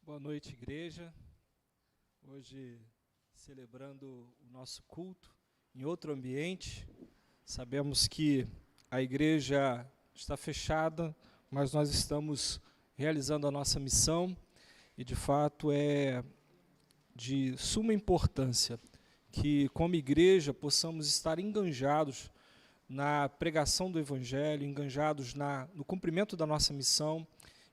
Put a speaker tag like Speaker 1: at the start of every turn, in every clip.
Speaker 1: Boa noite, igreja. Hoje, celebrando o nosso culto em outro ambiente. Sabemos que a igreja está fechada, mas nós estamos realizando a nossa missão e, de fato, é de suma importância que, como igreja, possamos estar enganjados na pregação do Evangelho, enganjados no cumprimento da nossa missão,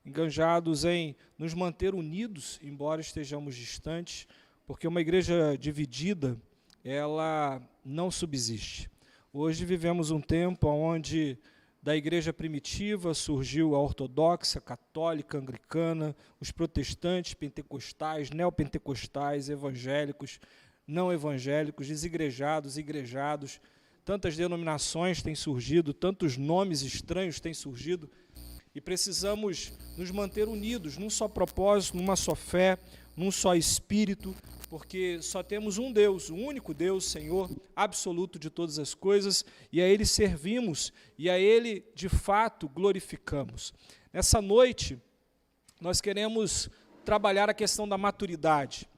Speaker 1: enganjados em nos manter unidos, embora estejamos distantes, porque uma igreja dividida, ela não subsiste. Hoje vivemos um tempo onde da igreja primitiva surgiu a ortodoxa, católica, anglicana, os protestantes, pentecostais, neopentecostais, evangélicos, não evangélicos, desigrejados, igrejados. Tantas denominações têm surgido, tantos nomes estranhos têm surgido, e precisamos nos manter unidos num só propósito, numa só fé, num só espírito, porque só temos um Deus, o único Deus, Senhor absoluto de todas as coisas, e a Ele servimos, e a Ele, de fato, glorificamos. Nessa noite, nós queremos trabalhar a questão da maturidade.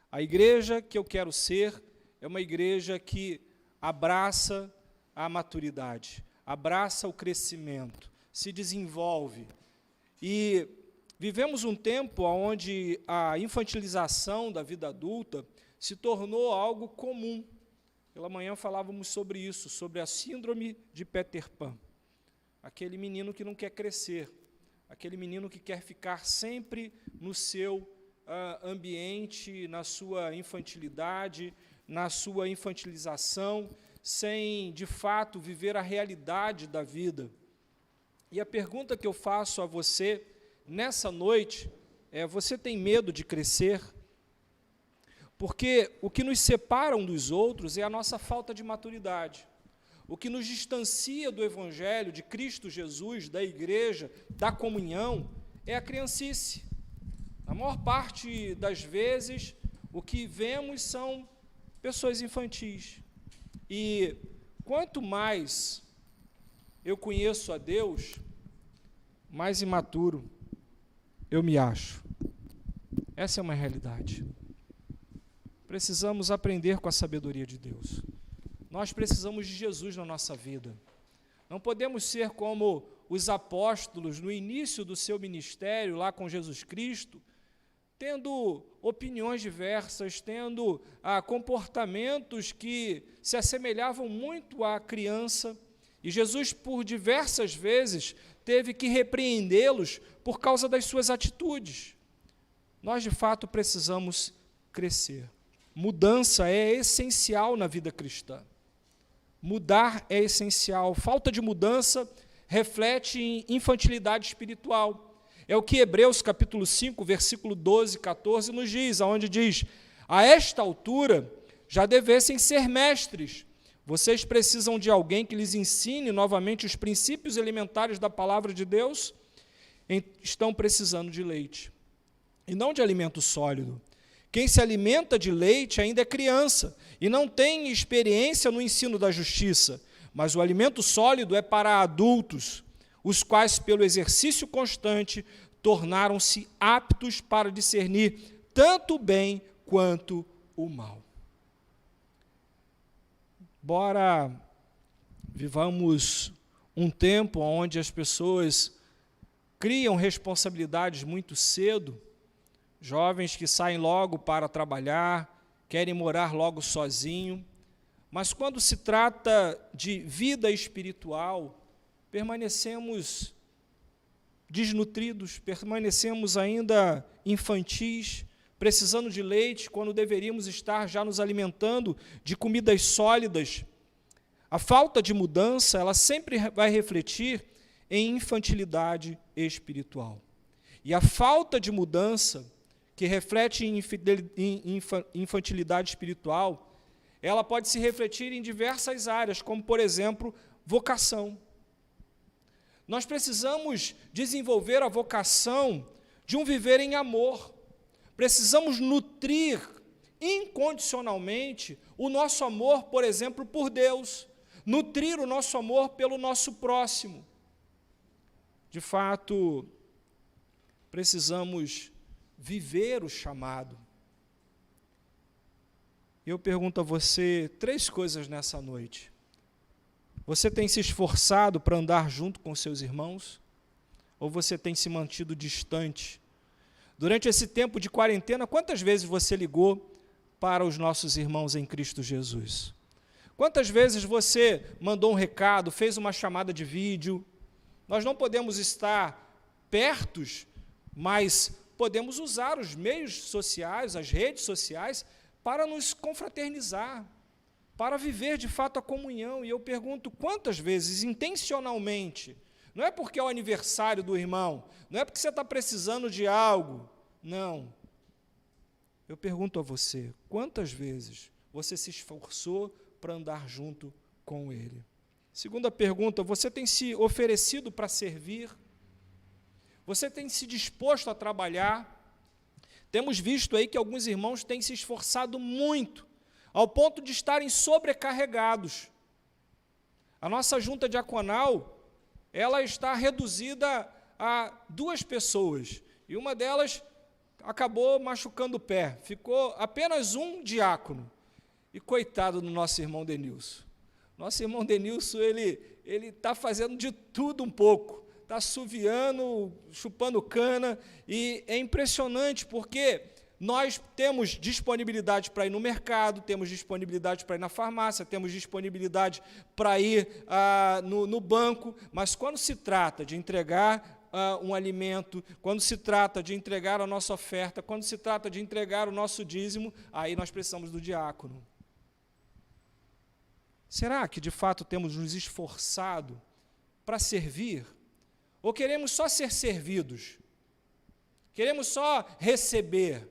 Speaker 1: A igreja que eu quero ser é uma igreja que abraça a maturidade, abraça o crescimento, se desenvolve. E vivemos um tempo onde a infantilização da vida adulta se tornou algo comum. Pela manhã falávamos sobre isso, sobre a síndrome de Peter Pan. Aquele menino que não quer crescer, aquele menino que quer ficar sempre no seu ambiente, na sua infantilidade, na sua infantilização, sem, de fato, viver a realidade da vida. E a pergunta que eu faço a você nessa noite é: você tem medo de crescer? Porque o que nos separa um dos outros é a nossa falta de maturidade. O que nos distancia do Evangelho, de Cristo Jesus, da igreja, da comunhão, é a criancice. Na maior parte das vezes, o que vemos são pessoas infantis. E quanto mais eu conheço a Deus, mais imaturo eu me acho. Essa é uma realidade. Precisamos aprender com a sabedoria de Deus. Nós precisamos de Jesus na nossa vida. Não podemos ser como os apóstolos no início do seu ministério, lá com Jesus Cristo, tendo opiniões diversas, tendo comportamentos que se assemelhavam muito à criança. E Jesus, por diversas vezes, teve que repreendê-los por causa das suas atitudes. Nós, de fato, precisamos crescer. Mudança é essencial na vida cristã. Mudar é essencial. Falta de mudança reflete em infantilidade espiritual. É o que Hebreus capítulo 5, versículo 12 e 14 nos diz, onde diz: a esta altura já devessem ser mestres. Vocês precisam de alguém que lhes ensine novamente os princípios elementares da palavra de Deus? Estão precisando de leite, e não de alimento sólido. Quem se alimenta de leite ainda é criança, e não tem experiência no ensino da justiça, mas o alimento sólido é para adultos, os quais, pelo exercício constante, tornaram-se aptos para discernir tanto o bem quanto o mal. Embora vivamos um tempo onde as pessoas criam responsabilidades muito cedo, jovens que saem logo para trabalhar, querem morar logo sozinho, mas quando se trata de vida espiritual, permanecemos desnutridos, permanecemos ainda infantis, precisando de leite, quando deveríamos estar já nos alimentando de comidas sólidas. A falta de mudança, ela sempre vai refletir em infantilidade espiritual. E a falta de mudança, que reflete em infantilidade espiritual, ela pode se refletir em diversas áreas, como, por exemplo, vocação. Nós precisamos desenvolver a vocação de um viver em amor. Precisamos nutrir incondicionalmente o nosso amor, por exemplo, por Deus, nutrir o nosso amor pelo nosso próximo. De fato, precisamos viver o chamado. Eu pergunto a você 3 coisas nessa noite. Você tem se esforçado para andar junto com seus irmãos? Ou você tem se mantido distante? Durante esse tempo de quarentena, quantas vezes você ligou para os nossos irmãos em Cristo Jesus? Quantas vezes você mandou um recado, fez uma chamada de vídeo? Nós não podemos estar pertos, mas podemos usar os meios sociais, as redes sociais, para nos confraternizar, para viver de fato a comunhão. E eu pergunto, quantas vezes, intencionalmente, não é porque é o aniversário do irmão, não é porque você está precisando de algo, não. Eu pergunto a você, quantas vezes você se esforçou para andar junto com ele? Segunda pergunta, você tem se oferecido para servir? Você tem se disposto a trabalhar? Temos visto aí que alguns irmãos têm se esforçado muito, ao ponto de estarem sobrecarregados. A nossa junta diaconal, ela está reduzida a 2 pessoas, e uma delas acabou machucando o pé, ficou apenas um diácono, e coitado do nosso irmão Denilson. Nosso irmão Denilson, ele está fazendo de tudo um pouco, está assoviando, chupando cana, e é impressionante, porque nós temos disponibilidade para ir no mercado, temos disponibilidade para ir na farmácia, temos disponibilidade para ir no banco, mas quando se trata de entregar um alimento, quando se trata de entregar a nossa oferta, quando se trata de entregar o nosso dízimo, aí nós precisamos do diácono. Será que, de fato, temos nos esforçado para servir? Ou queremos só ser servidos? Queremos só receber?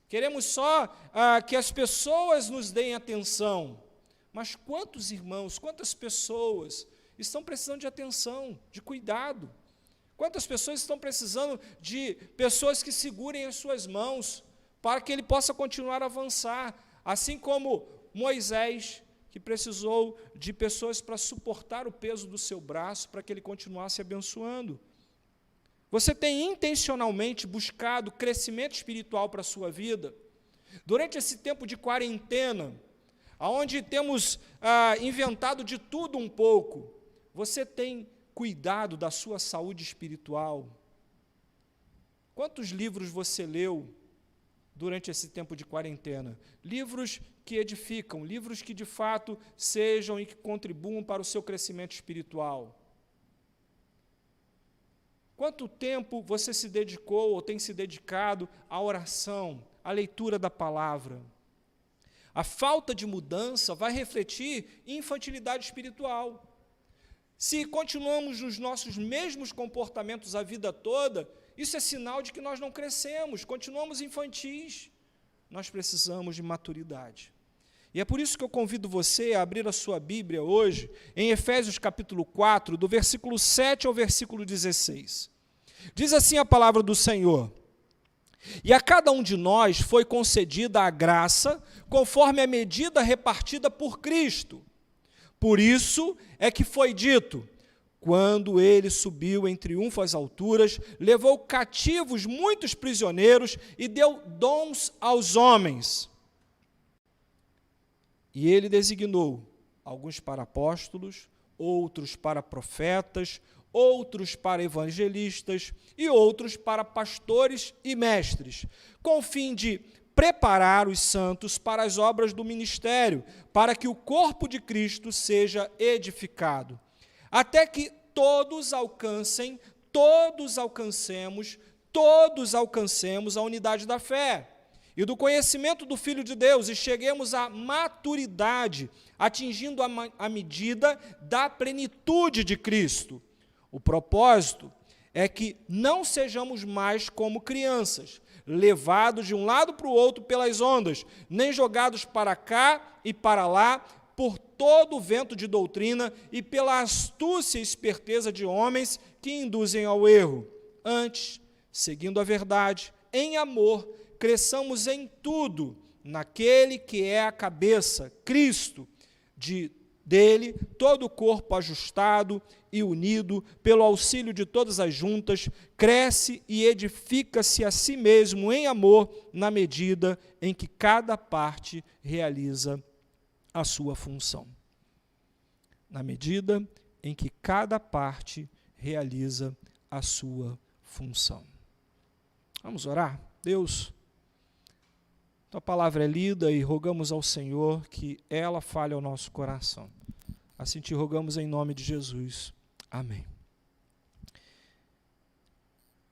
Speaker 1: Queremos só que as pessoas nos deem atenção? Mas quantos irmãos, quantas pessoas estão precisando de atenção, de cuidado? Quantas pessoas estão precisando de pessoas que segurem as suas mãos para que ele possa continuar a avançar? Assim como Moisés, que precisou de pessoas para suportar o peso do seu braço, para que ele continuasse abençoando. Você tem intencionalmente buscado crescimento espiritual para a sua vida? Durante esse tempo de quarentena, onde temos inventado de tudo um pouco, você tem cuidado da sua saúde espiritual? Quantos livros você leu durante esse tempo de quarentena? Livros que edificam, livros que de fato sejam e que contribuam para o seu crescimento espiritual. Quanto tempo você se dedicou ou tem se dedicado à oração, à leitura da palavra? A falta de mudança vai refletir em infantilidade espiritual. Se continuamos nos nossos mesmos comportamentos a vida toda, isso é sinal de que nós não crescemos, continuamos infantis. Nós precisamos de maturidade. E é por isso que eu convido você a abrir a sua Bíblia hoje, em Efésios capítulo 4, do versículo 7 ao versículo 16. Diz assim a palavra do Senhor: e a cada um de nós foi concedida a graça, conforme a medida repartida por Cristo. Por isso é que foi dito: quando ele subiu em triunfo às alturas, levou cativos muitos prisioneiros e deu dons aos homens. E ele designou alguns para apóstolos, outros para profetas, outros para evangelistas e outros para pastores e mestres, com o fim de preparar os santos para as obras do ministério, para que o corpo de Cristo seja edificado, até que todos alcancemos a unidade da fé e do conhecimento do Filho de Deus e cheguemos à maturidade, atingindo a medida da plenitude de Cristo. O propósito é que não sejamos mais como crianças, levados de um lado para o outro pelas ondas, nem jogados para cá e para lá, por todo o vento de doutrina e pela astúcia e esperteza de homens que induzem ao erro. Antes, seguindo a verdade, em amor, cresçamos em tudo, naquele que é a cabeça, Cristo. De dele, todo o corpo ajustado e unido, pelo auxílio de todas as juntas, cresce e edifica-se a si mesmo em amor, na medida em que cada parte realiza a sua função. Na medida em que cada parte realiza a sua função. Vamos orar? Deus, tua palavra é lida e rogamos ao Senhor que ela fale ao nosso coração. Assim te rogamos em nome de Jesus. Amém.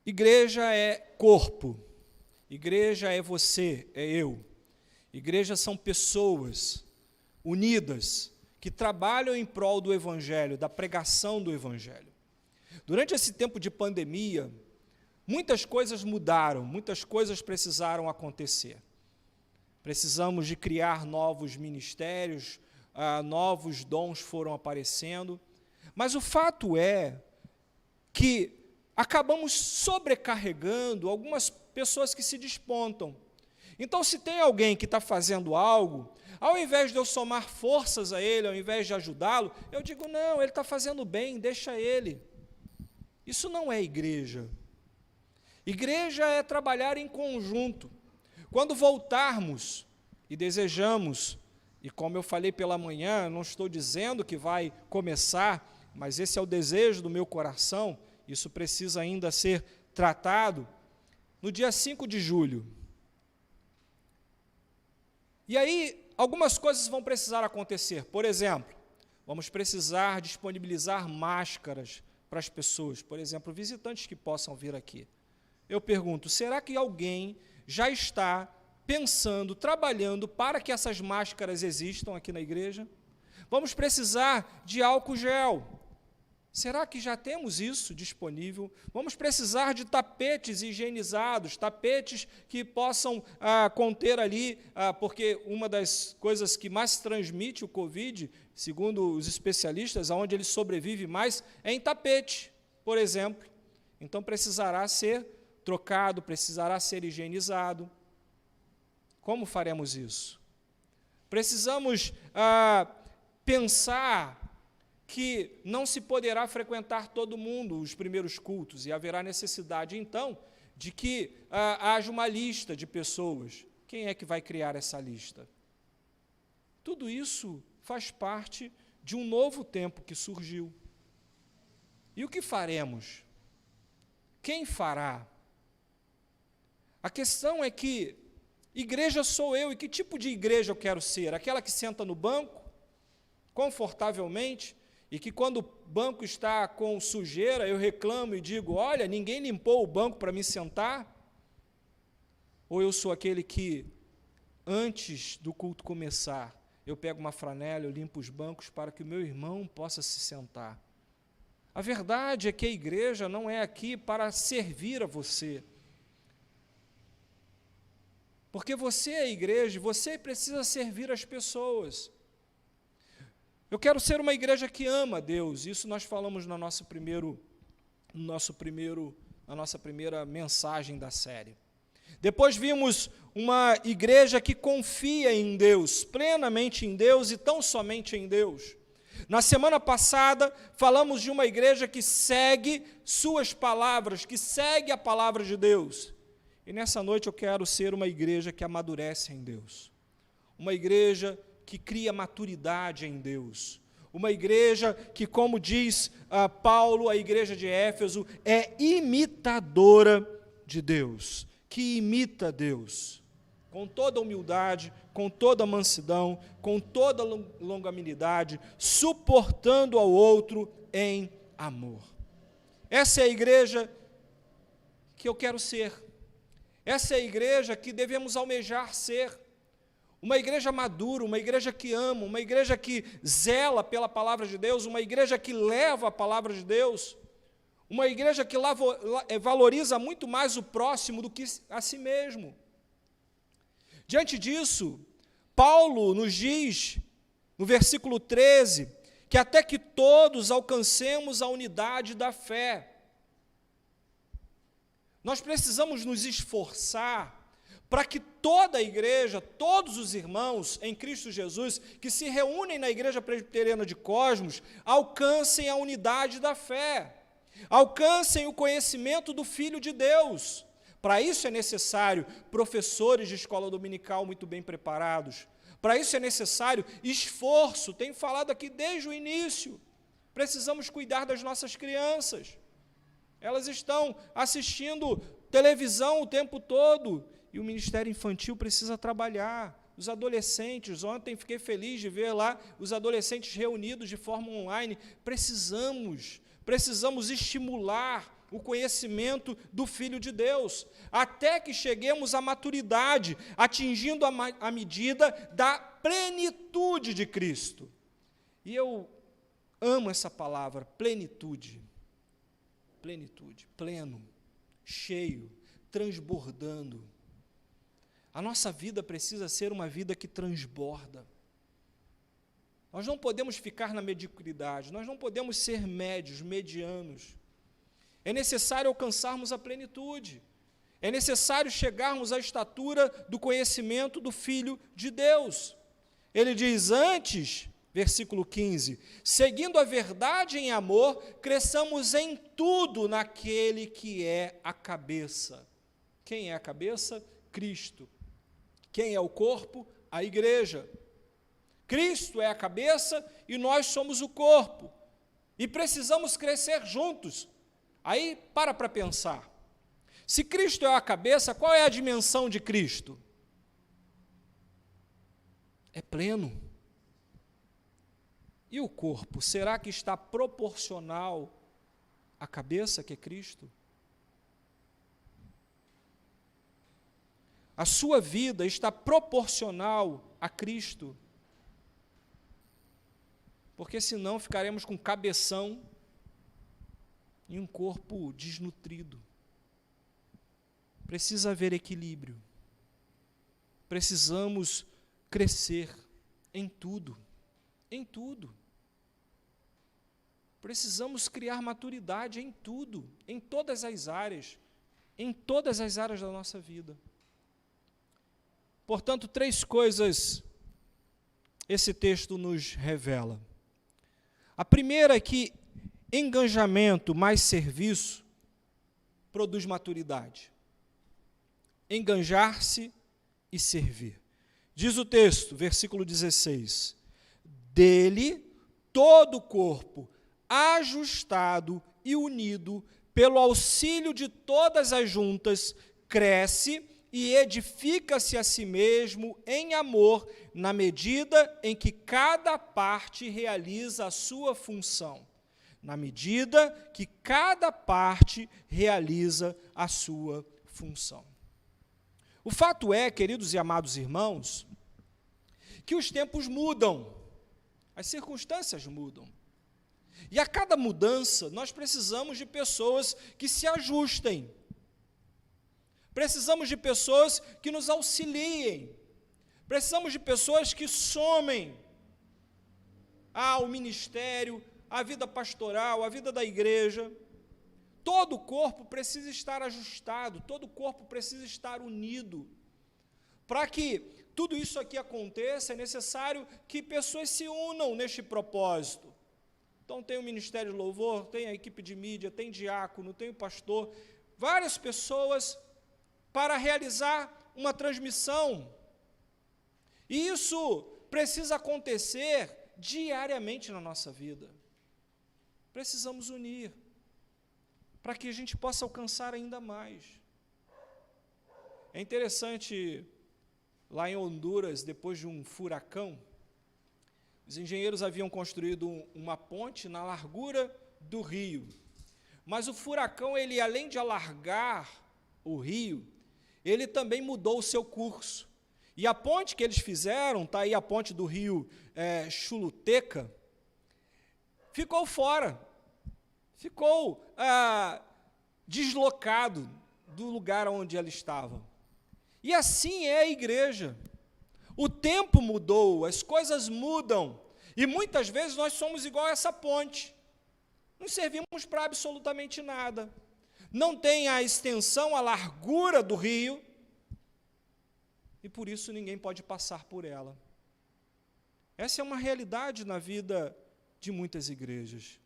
Speaker 1: Igreja é corpo. Igreja é você, é eu. Igreja são pessoas unidas que trabalham em prol do Evangelho, da pregação do Evangelho. Durante esse tempo de pandemia, muitas coisas mudaram, muitas coisas precisaram acontecer. Precisamos de criar novos ministérios, novos dons foram aparecendo, mas o fato é que acabamos sobrecarregando algumas pessoas que se despontam. Então, se tem alguém que está fazendo algo, ao invés de eu somar forças a ele, ao invés de ajudá-lo, eu digo, não, ele está fazendo bem, deixa ele. Isso não é igreja. Igreja é trabalhar em conjunto. Quando voltarmos e desejamos, e como eu falei pela manhã, não estou dizendo que vai começar, mas esse é o desejo do meu coração, isso precisa ainda ser tratado, no dia 5 de julho. E aí, algumas coisas vão precisar acontecer. Por exemplo, vamos precisar disponibilizar máscaras para as pessoas, por exemplo, visitantes que possam vir aqui. Eu pergunto, será que alguém já está pensando, trabalhando para que essas máscaras existam aqui na igreja? Vamos precisar de álcool gel. Será que já temos isso disponível? Vamos precisar de tapetes higienizados, tapetes que possam conter ali, porque uma das coisas que mais transmite o Covid, segundo os especialistas, aonde ele sobrevive mais, é em tapete, por exemplo. Então, precisará ser trocado, precisará ser higienizado. Como faremos isso? Precisamos pensar que não se poderá frequentar todo mundo os primeiros cultos, e haverá necessidade, então, de que haja uma lista de pessoas. Quem é que vai criar essa lista? Tudo isso faz parte de um novo tempo que surgiu. E o que faremos? Quem fará? A questão é que igreja sou eu, e que tipo de igreja eu quero ser? Aquela que senta no banco, confortavelmente, e que quando o banco está com sujeira, eu reclamo e digo, olha, ninguém limpou o banco para me sentar? Ou eu sou aquele que, antes do culto começar, eu pego uma flanela, eu limpo os bancos para que o meu irmão possa se sentar? A verdade é que a igreja não é aqui para servir a você. Porque você é a igreja, você precisa servir as pessoas. Eu quero ser uma igreja que ama a Deus. Isso nós falamos na nossa primeira mensagem da série. Depois vimos uma igreja que confia em Deus, plenamente em Deus e tão somente em Deus. Na semana passada, falamos de uma igreja que segue suas palavras, que segue a palavra de Deus. E nessa noite eu quero ser uma igreja que amadurece em Deus. Uma igreja que cria maturidade em Deus. Uma igreja que, como diz Paulo, a igreja de Éfeso, é imitadora de Deus, que imita Deus, com toda humildade, com toda mansidão, com toda longanimidade, suportando ao outro em amor. Essa é a igreja que eu quero ser. Essa é a igreja que devemos almejar ser. Uma igreja madura, uma igreja que ama, uma igreja que zela pela palavra de Deus, uma igreja que leva a palavra de Deus, uma igreja que valoriza muito mais o próximo do que a si mesmo. Diante disso, Paulo nos diz, no versículo 13, que até que todos alcancemos a unidade da fé. Nós precisamos nos esforçar para que toda a igreja, todos os irmãos em Cristo Jesus, que se reúnem na Igreja Presbiteriana de Cosmos, alcancem a unidade da fé, alcancem o conhecimento do Filho de Deus. Para isso é necessário professores de escola dominical muito bem preparados, para isso é necessário esforço, tenho falado aqui desde o início, precisamos cuidar das nossas crianças, elas estão assistindo televisão o tempo todo, e o Ministério Infantil precisa trabalhar, os adolescentes, ontem fiquei feliz de ver lá os adolescentes reunidos de forma online, precisamos estimular o conhecimento do Filho de Deus, até que cheguemos à maturidade, atingindo a medida da plenitude de Cristo. E eu amo essa palavra, plenitude. Plenitude, pleno, cheio, transbordando. A nossa vida precisa ser uma vida que transborda. Nós não podemos ficar na mediocridade, nós não podemos ser médios, medianos. É necessário alcançarmos a plenitude. É necessário chegarmos à estatura do conhecimento do Filho de Deus. Ele diz antes, versículo 15, seguindo a verdade em amor, cresçamos em tudo naquele que é a cabeça. Quem é a cabeça? Cristo. Quem é o corpo? A igreja. Cristo é a cabeça e nós somos o corpo. E precisamos crescer juntos. Aí, para pensar. Se Cristo é a cabeça, qual é a dimensão de Cristo? É pleno. E o corpo, será que está proporcional à cabeça que é Cristo? A sua vida está proporcional a Cristo? Porque senão ficaremos com cabeção e um corpo desnutrido. Precisa haver equilíbrio. Precisamos crescer em tudo, em tudo. Precisamos criar maturidade em tudo, em todas as áreas da nossa vida. Portanto, 3 coisas esse texto nos revela. A primeira é que engajamento mais serviço produz maturidade. Engajar-se e servir. Diz o texto, versículo 16, dele todo o corpo, ajustado e unido pelo auxílio de todas as juntas, cresce e edifica-se a si mesmo em amor, na medida em que cada parte realiza a sua função. Na medida que cada parte realiza a sua função. O fato é, queridos e amados irmãos, que os tempos mudam, as circunstâncias mudam. E a cada mudança, nós precisamos de pessoas que se ajustem. Precisamos de pessoas que nos auxiliem. Precisamos de pessoas que somem ao ministério, à vida pastoral, à vida da igreja. Todo o corpo precisa estar ajustado, todo o corpo precisa estar unido. Para que tudo isso aqui aconteça, é necessário que pessoas se unam neste propósito. Então, tem o Ministério de Louvor, tem a equipe de mídia, tem diácono, tem o pastor, várias pessoas para realizar uma transmissão. E isso precisa acontecer diariamente na nossa vida. Precisamos unir, para que a gente possa alcançar ainda mais. É interessante, lá em Honduras, depois de um furacão, os engenheiros haviam construído uma ponte na largura do rio. Mas o furacão, ele, além de alargar o rio, ele também mudou o seu curso. E a ponte que eles fizeram, está aí a ponte do rio Choluteca, ficou fora. Ficou deslocado do lugar onde ela estava. E assim é a igreja. O tempo mudou, as coisas mudam, e muitas vezes nós somos igual a essa ponte. Não servimos para absolutamente nada. Não tem a extensão, a largura do rio, e por isso ninguém pode passar por ela. Essa é uma realidade na vida de muitas igrejas.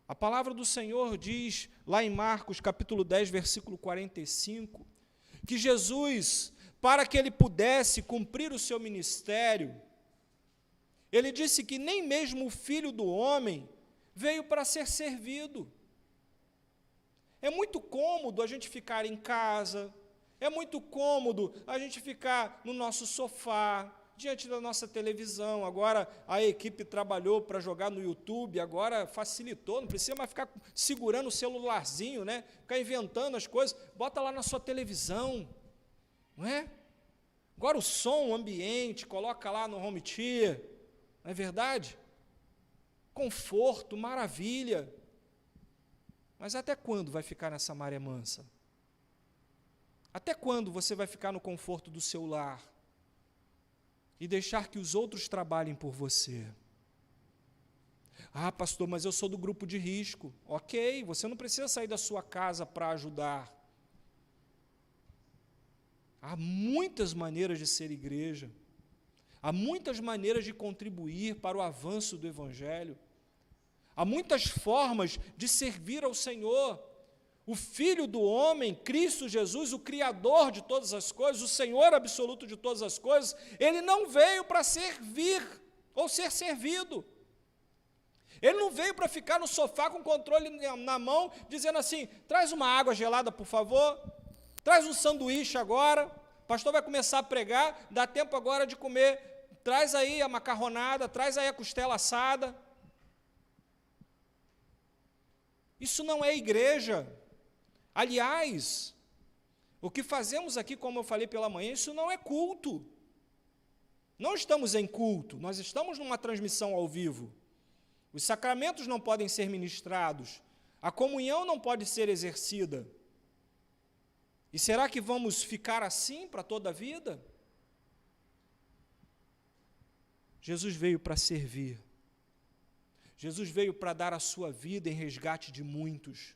Speaker 1: A palavra do Senhor diz, lá em Marcos, capítulo 10, versículo 45, que Jesus, para que ele pudesse cumprir o seu ministério, ele disse que nem mesmo o Filho do Homem veio para ser servido. É muito cômodo a gente ficar em casa, é muito cômodo a gente ficar no nosso sofá, diante da nossa televisão. Agora a equipe trabalhou para jogar no YouTube, agora facilitou, não precisa mais ficar segurando o celularzinho, né? Ficar inventando as coisas, bota lá na sua televisão, não é? Agora o som, o ambiente, coloca lá no home theater, não é verdade? Conforto, maravilha. Mas até quando vai ficar nessa maré mansa? Até quando você vai ficar no conforto do seu lar e deixar que os outros trabalhem por você? Ah, pastor, mas eu sou do grupo de risco. Ok, você não precisa sair da sua casa para ajudar. Há muitas maneiras de ser igreja. Há muitas maneiras de contribuir para o avanço do Evangelho. Há muitas formas de servir ao Senhor. O Filho do homem, Cristo Jesus, o Criador de todas as coisas, o Senhor absoluto de todas as coisas, ele não veio para servir ou ser servido. Ele não veio para ficar no sofá com o controle na mão, dizendo assim, traz uma água gelada, por favor, traz um sanduíche agora, o pastor vai começar a pregar, dá tempo agora de comer, traz aí a macarronada, traz aí a costela assada. Isso não é igreja. Aliás, o que fazemos aqui, como eu falei pela manhã, isso não é culto. Não estamos em culto, nós estamos numa transmissão ao vivo. Os sacramentos não podem ser ministrados, a comunhão não pode ser exercida. E será que vamos ficar assim para toda a vida? Jesus veio para servir. Jesus veio para dar a sua vida em resgate de muitos.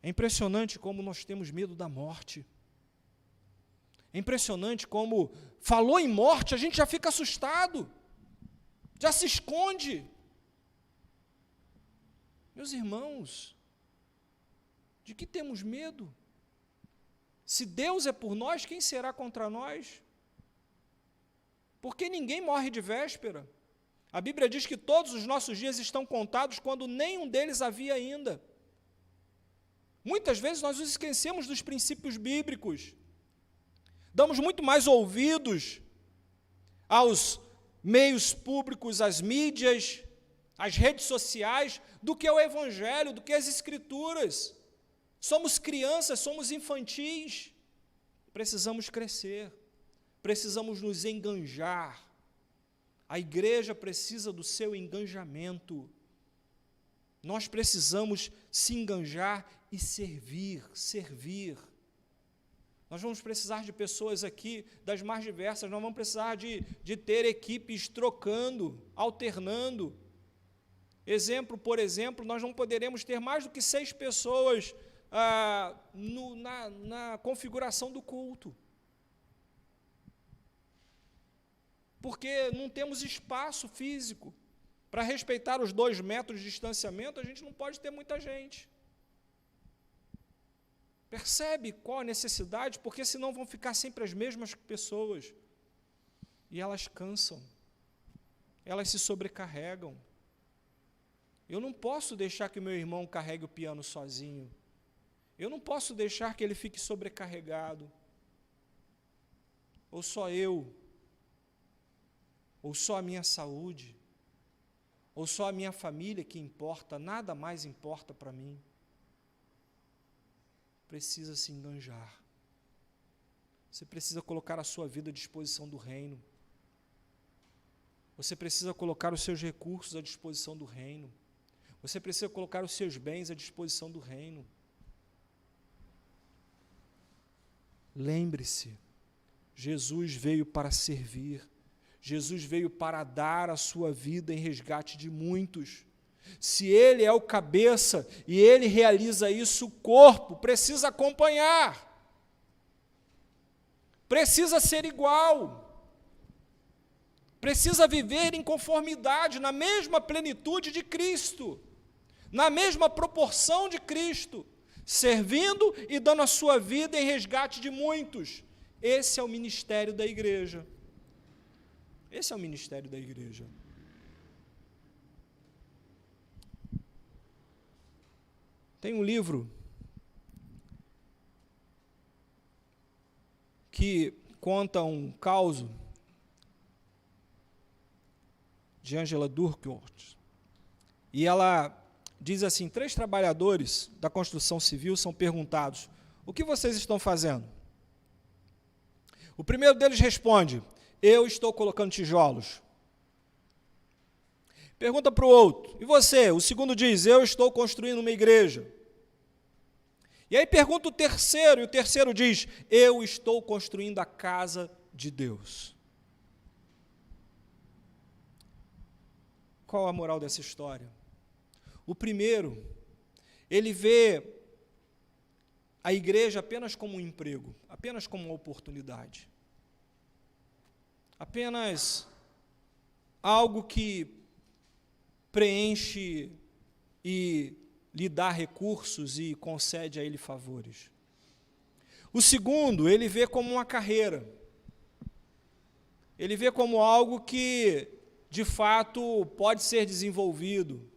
Speaker 1: É impressionante como nós temos medo da morte. É impressionante como falou em morte, a gente já fica assustado, já se esconde. Meus irmãos, de que temos medo? Se Deus é por nós, quem será contra nós? Porque ninguém morre de véspera. A Bíblia diz que todos os nossos dias estão contados quando nenhum deles havia ainda. Muitas vezes nós nos esquecemos dos princípios bíblicos. Damos muito mais ouvidos aos meios públicos, às mídias, às redes sociais, do que ao Evangelho, do que às Escrituras. Somos crianças, somos infantis. Precisamos crescer, precisamos nos enganjar. A igreja precisa do seu engajamento. Nós precisamos se enganjar e servir. Nós vamos precisar de pessoas aqui das mais diversas, nós vamos precisar de ter equipes trocando, alternando. Por exemplo, nós não poderemos ter mais do que 6 pessoas na configuração do culto. Porque não temos espaço físico. Para respeitar os 2 metros de distanciamento, a gente não pode ter muita gente. Percebe qual a necessidade? Porque senão vão ficar sempre as mesmas pessoas. E elas cansam. Elas se sobrecarregam. Eu não posso deixar que meu irmão carregue o piano sozinho. Eu não posso deixar que ele fique sobrecarregado. Ou só eu. Ou só a minha saúde, ou só a minha família que importa, nada mais importa para mim. Precisa se enganjar. Você precisa colocar a sua vida à disposição do reino. Você precisa colocar os seus recursos à disposição do reino. Você precisa colocar os seus bens à disposição do reino. Lembre-se, Jesus veio para servir. Jesus veio para dar a sua vida em resgate de muitos. Se Ele é o cabeça e Ele realiza isso, o corpo precisa acompanhar. precisa ser igual, precisa viver em conformidade, na mesma plenitude de Cristo, na mesma proporção de Cristo, servindo e dando a sua vida em resgate de muitos. Esse é o ministério da igreja. Esse é o ministério da igreja. Tem um livro que conta um caos de Angela Duckworth, e ela diz assim: 3 trabalhadores da construção civil são perguntados: o que vocês estão fazendo? O primeiro deles responde: eu estou colocando tijolos. Pergunta para o outro: e você? O segundo diz: eu estou construindo uma igreja. E aí pergunta o terceiro, e o terceiro diz: eu estou construindo a casa de Deus. Qual a moral dessa história? O primeiro, ele vê a igreja apenas como um emprego, apenas como uma oportunidade, apenas algo que preenche e lhe dá recursos e concede a ele favores. O segundo, ele vê como uma carreira, ele vê como algo que, de fato, pode ser desenvolvido.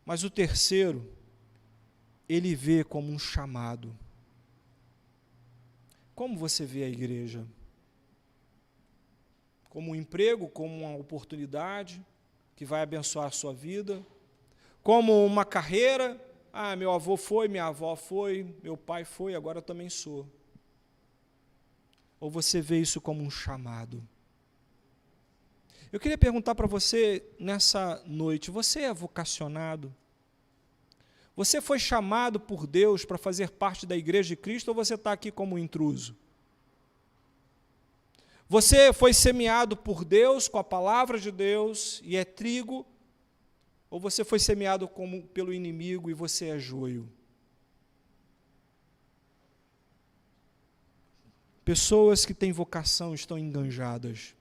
Speaker 1: Mas o terceiro, ele vê como um chamado. Como você vê a igreja? Como um emprego, como uma oportunidade que vai abençoar a sua vida? Como uma carreira? Ah, meu avô foi, minha avó foi, meu pai foi, agora eu também sou. Ou você vê isso como um chamado? Eu queria perguntar para você nessa noite: você é vocacionado? Você foi chamado por Deus para fazer parte da igreja de Cristo, ou você está aqui como intruso? Você foi semeado por Deus com a palavra de Deus e é trigo, ou você foi semeado pelo inimigo e você é joio? Pessoas que têm vocação estão enganjadas.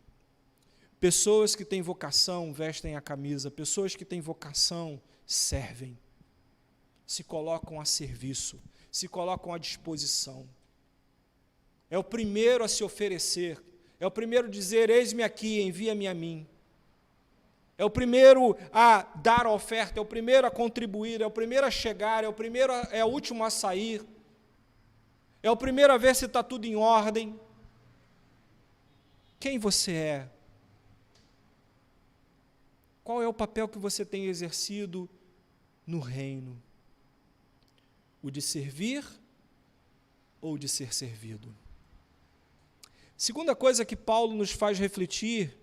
Speaker 1: Pessoas que têm vocação vestem a camisa. Pessoas que têm vocação servem. Se colocam a serviço, se colocam à disposição. É o primeiro a se oferecer. É o primeiro a dizer: eis-me aqui, envia-me a mim. É o primeiro a dar a oferta, é o primeiro a contribuir, é o primeiro a chegar, é o último a sair. É o primeiro a ver se está tudo em ordem. Quem você é? Qual é o papel que você tem exercido no reino? O de servir ou de ser servido? Segunda coisa que Paulo nos faz refletir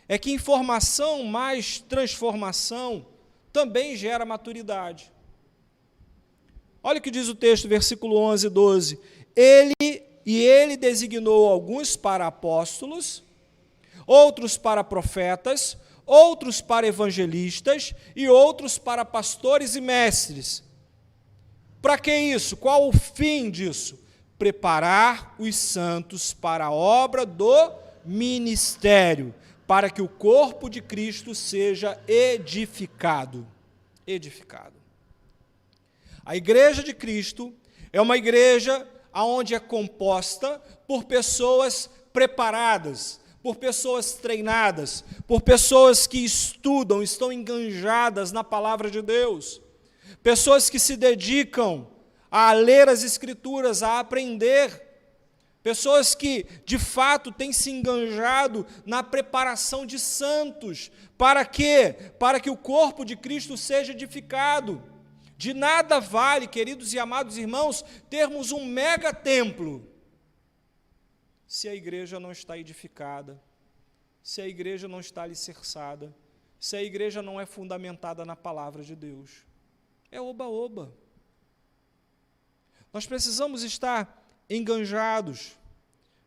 Speaker 1: é que informação mais transformação também gera maturidade. Olha o que diz o texto, versículo 11 e 12. Ele designou alguns para apóstolos, outros para profetas, outros para evangelistas e outros para pastores e mestres. Para que isso? Qual o fim disso? Preparar os santos para a obra do ministério, para que o corpo de Cristo seja edificado. Edificado. A igreja de Cristo é uma igreja onde é composta por pessoas preparadas, por pessoas treinadas, por pessoas que estudam, estão enganjadas na palavra de Deus, pessoas que se dedicam a ler as Escrituras, a aprender, pessoas que, de fato, têm se enganjado na preparação de santos. Para quê? Para que o corpo de Cristo seja edificado. De nada vale, queridos e amados irmãos, termos um mega templo, se a igreja não está edificada, se a igreja não está alicerçada, se a igreja não é fundamentada na palavra de Deus. É oba-oba. Nós precisamos estar enganjados.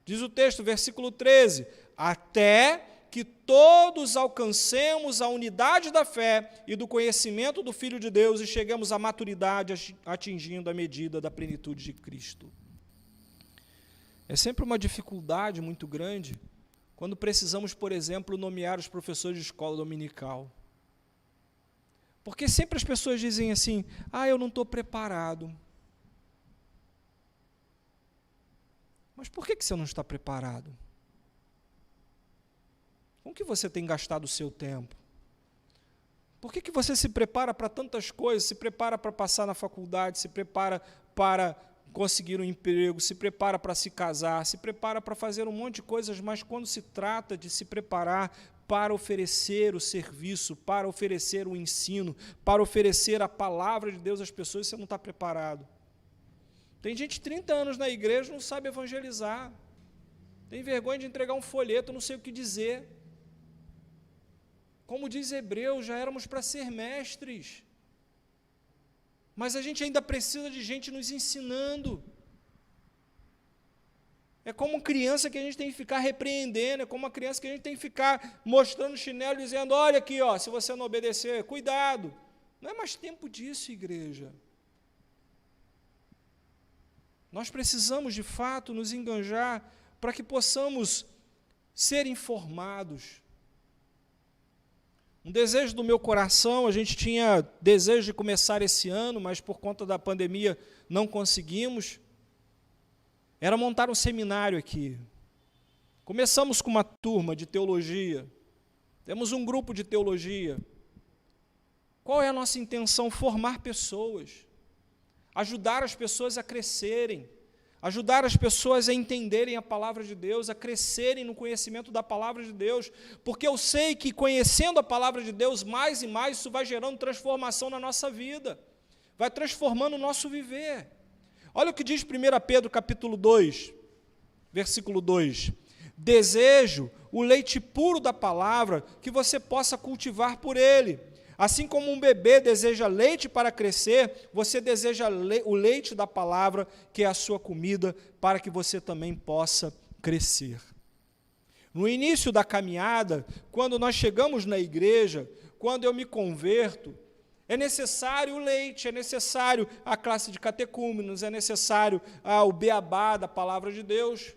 Speaker 1: Diz o texto, versículo 13, até que todos alcancemos a unidade da fé e do conhecimento do Filho de Deus e cheguemos à maturidade, atingindo a medida da plenitude de Cristo. É sempre uma dificuldade muito grande quando precisamos, por exemplo, nomear os professores de escola dominical. Porque sempre as pessoas dizem assim, eu não estou preparado. Mas por que você não está preparado? Com que você tem gastado o seu tempo? Por que você se prepara para tantas coisas? Se prepara para passar na faculdade, se prepara para conseguir um emprego, se prepara para se casar, se prepara para fazer um monte de coisas, mas quando se trata de se preparar para oferecer o serviço, para oferecer o ensino, para oferecer a palavra de Deus às pessoas, você não está preparado. Tem gente de 30 anos na igreja, não sabe evangelizar, tem vergonha de entregar um folheto, não sei o que dizer. Como diz Hebreus, já éramos para ser mestres, mas a gente ainda precisa de gente nos ensinando. É como criança que a gente tem que ficar repreendendo, é como uma criança que a gente tem que ficar mostrando o chinelo, dizendo, olha aqui, se você não obedecer, cuidado. Não é mais tempo disso, igreja. Nós precisamos, de fato, nos enganjar para que possamos ser informados. Um desejo do meu coração, a gente tinha desejo de começar esse ano, mas por conta da pandemia não conseguimos, era montar um seminário aqui. Começamos com uma turma de teologia, temos um grupo de teologia. Qual é a nossa intenção? Formar pessoas, ajudar as pessoas a crescerem, ajudar as pessoas a entenderem a palavra de Deus, a crescerem no conhecimento da palavra de Deus, porque eu sei que conhecendo a palavra de Deus mais e mais, isso vai gerando transformação na nossa vida, vai transformando o nosso viver. Olha o que diz 1 Pedro capítulo 2, versículo 2, desejo o leite puro da palavra, que você possa cultivar por ele. Assim como um bebê deseja leite para crescer, você deseja o leite da palavra, que é a sua comida, para que você também possa crescer. No início da caminhada, quando nós chegamos na igreja, quando eu me converto, é necessário o leite, é necessário a classe de catecúmenos, é necessário o beabá da palavra de Deus.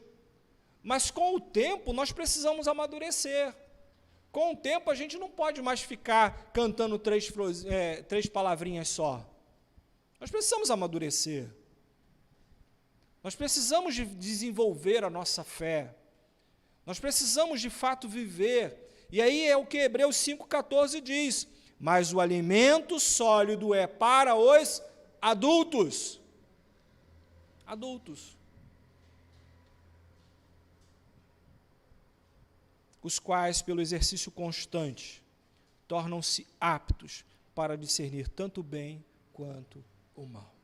Speaker 1: Mas com o tempo nós precisamos amadurecer. Com o tempo, a gente não pode mais ficar cantando três palavrinhas só. Nós precisamos amadurecer. Nós precisamos de desenvolver a nossa fé. Nós precisamos, de fato, viver. E aí é o que Hebreus 5,14 diz. Mas o alimento sólido é para os adultos. Adultos. Os quais, pelo exercício constante, tornam-se aptos para discernir tanto o bem quanto o mal.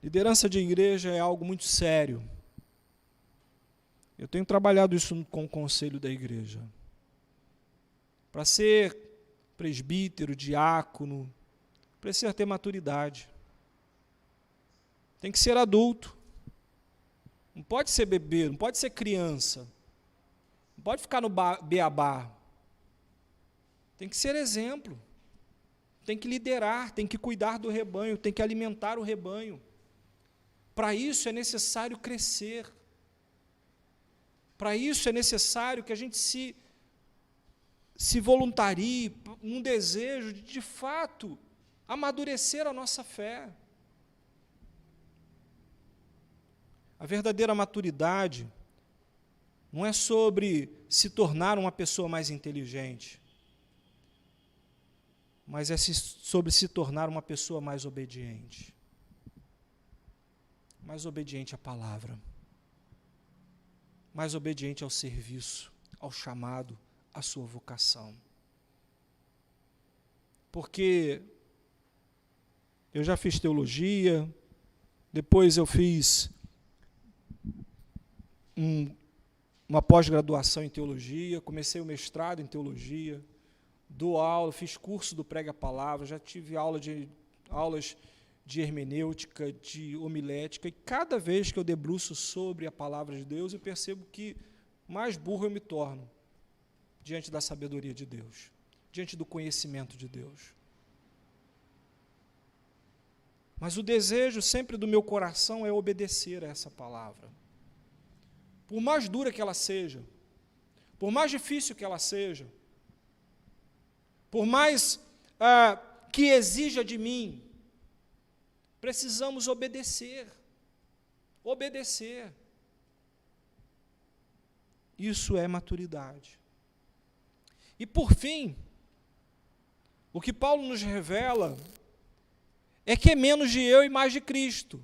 Speaker 1: Liderança de igreja é algo muito sério. Eu tenho trabalhado isso com o conselho da igreja. Para ser presbítero, diácono, precisa ter maturidade. Tem que ser adulto. Não pode ser bebê, não pode ser criança. Não pode ficar no beabá. Tem que ser exemplo. Tem que liderar, tem que cuidar do rebanho, tem que alimentar o rebanho. Para isso é necessário crescer. Para isso é necessário que a gente se voluntarie, um desejo de fato, amadurecer a nossa fé. A verdadeira maturidade não é sobre se tornar uma pessoa mais inteligente, mas é sobre se tornar uma pessoa mais obediente. Mais obediente à palavra. Mais obediente ao serviço, ao chamado, à sua vocação. Porque eu já fiz teologia, depois eu fiz uma pós-graduação em teologia, comecei o mestrado em teologia, dou aula, fiz curso do Prega a Palavra, já tive aulas de hermenêutica, de homilética, e cada vez que eu debruço sobre a palavra de Deus, eu percebo que mais burro eu me torno diante da sabedoria de Deus, diante do conhecimento de Deus. Mas o desejo sempre do meu coração é obedecer a essa palavra. por mais dura que ela seja, por mais difícil que ela seja, por mais que exija de mim, precisamos obedecer. Obedecer. Isso é maturidade. E por fim, o que Paulo nos revela é que é menos de eu e mais de Cristo.